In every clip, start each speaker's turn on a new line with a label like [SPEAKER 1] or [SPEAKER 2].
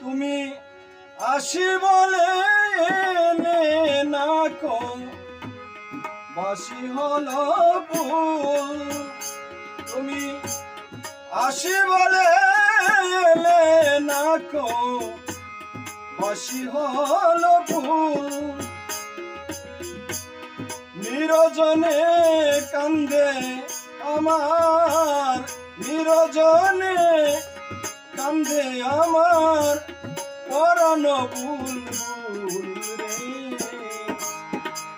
[SPEAKER 1] তুমি আসি বলে এলে না কো বাসি হলো ফুল। তুমি আসি বলে এলে না কো বাসি হলো ফুল। নিরজনে কান্দে আমার, নিরজনে কান্দে আমার পরাণ বুলবুল রে,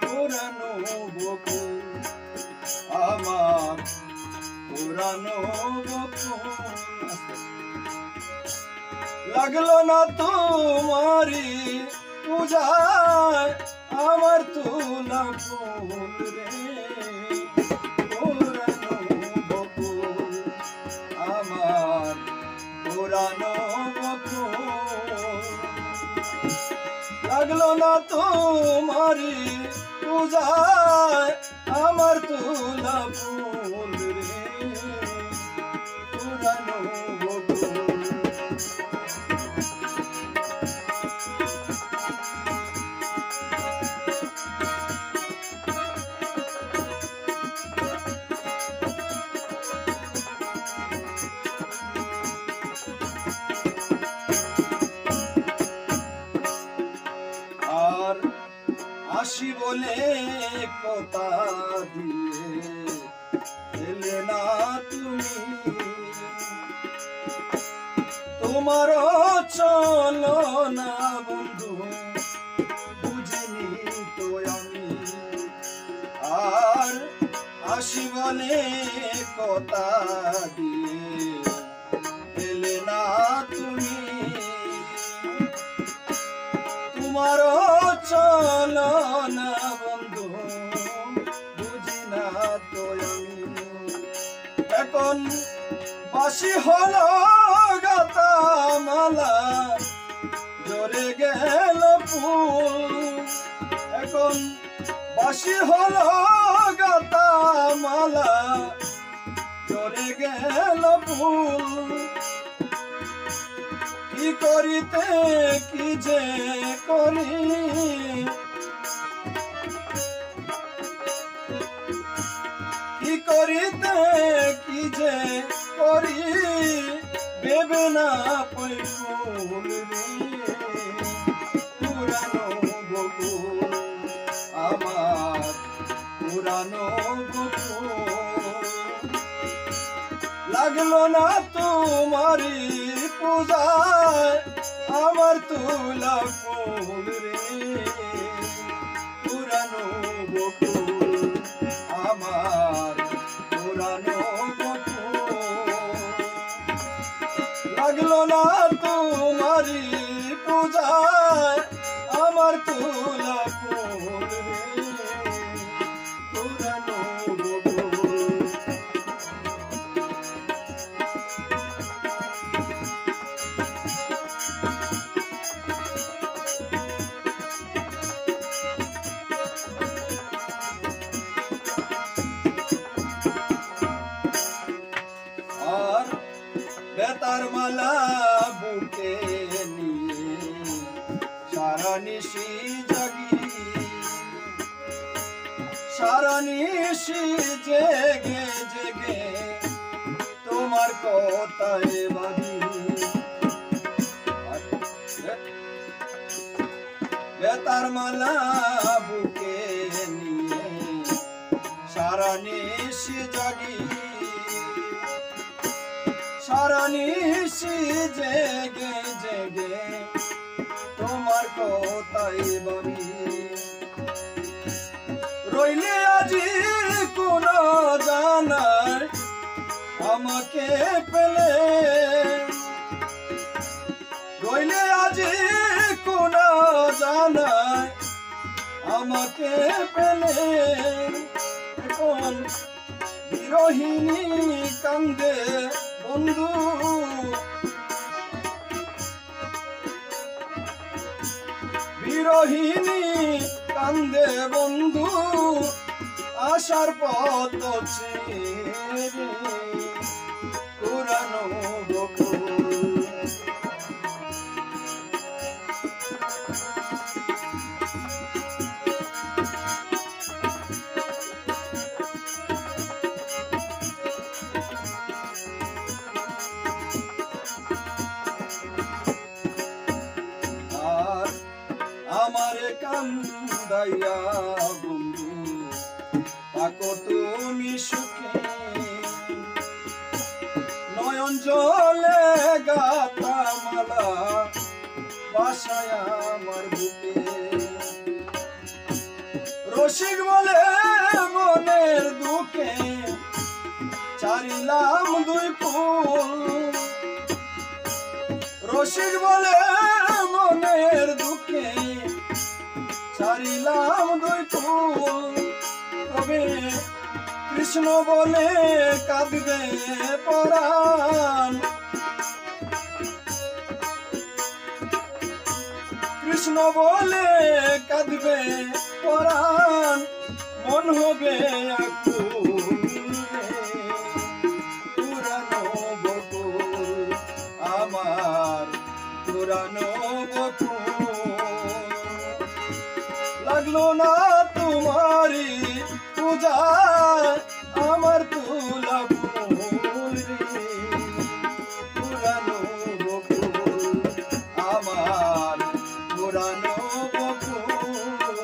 [SPEAKER 1] পরাণ বকুল আমার পরাণ বকুল। লাগলো না তোমারি পূজায় আমার তুলা ফুল রে, পরাণ বকুল আমার পরাণ বকুল। লাগলো না তোমারি পূজায় আমার তুলা ফুল রে, পরাণ বকুল। আর আসি বলে কথা দিয়ে এলে না তুমি, তোমার চলো না বন্ধু বুঝিনি তো আমি। আর আসি বলে কথা দিয়ে এলে না তুমি, তোমার চলো না বন্ধু বুঝি না তো আমি। এখন বাসি হলো গাতা মালা জরে গেল ফুল। এখন বাসি হলো গাতা মালা জরে গেল ফুল। কি করিতে কি যে করি, কি করিতে কি যে করি ভেবে না পাই ফুল রে, পুরানো বকুল আমার পুরানো বকুল। লাগলো না তোমারি পূজায় আমার তুলা ফুল রে, পুরানো বকুল আমার পুরানো বকুল। লাগলো না তোমারি পূজায় আমার তুলা ফুল রে, পুরানো বকুল। আর বেতার মালা বুকে নিয়ে সারা নিশি জাগি, সারা নিশি জেগে জেগে তোমার কথায় ভাবি। বেতার মালা বুকে নিয়ে সারা নিশি জাগি, সারা নিশি জেগে জেগে তোমার কথাই ভাবি। রইলে আজি কোন জানার আমাকে পেলে, রইলে আজি কোন জানার আমাকে পেলে। এখন বিরহিনী কান্দে বন্ধু, বিরহিনী কান্দে বন্ধু আশার পথ ছেড়ে, পুরানো বকুল কান্দাইয়া বন্ধু থাকো তুমি সুখে নয়ন জলে গাথা মালা বাসায় আমার বুকে রসিক বলে মনের দুঃখে চারিলাম দুই ফুল রসিক বলে মনের দুঃখে চারিলাম দুই ফুল তবে কৃষ্ণ বলে কাঁদবে পরাণ কৃষ্ণ বলে কাঁদবে পরাণ মন হবে আকুল পুরানো বকুল আমার পুরানো বকুল লাগলো না তোমারি পূজা আমার তুলা ফুল পুরানো বকুল আমার পুরানো বকুল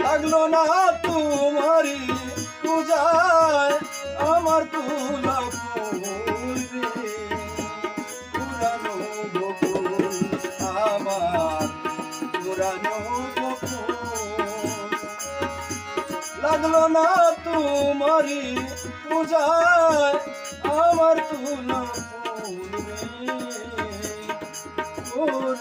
[SPEAKER 1] লাগলো না তোমারি পূজায় আমার তুলা ফুল পুরানো বকুল আমার পুরানো লাগলো না তোমারি পূজায় আমার তুলা ফুল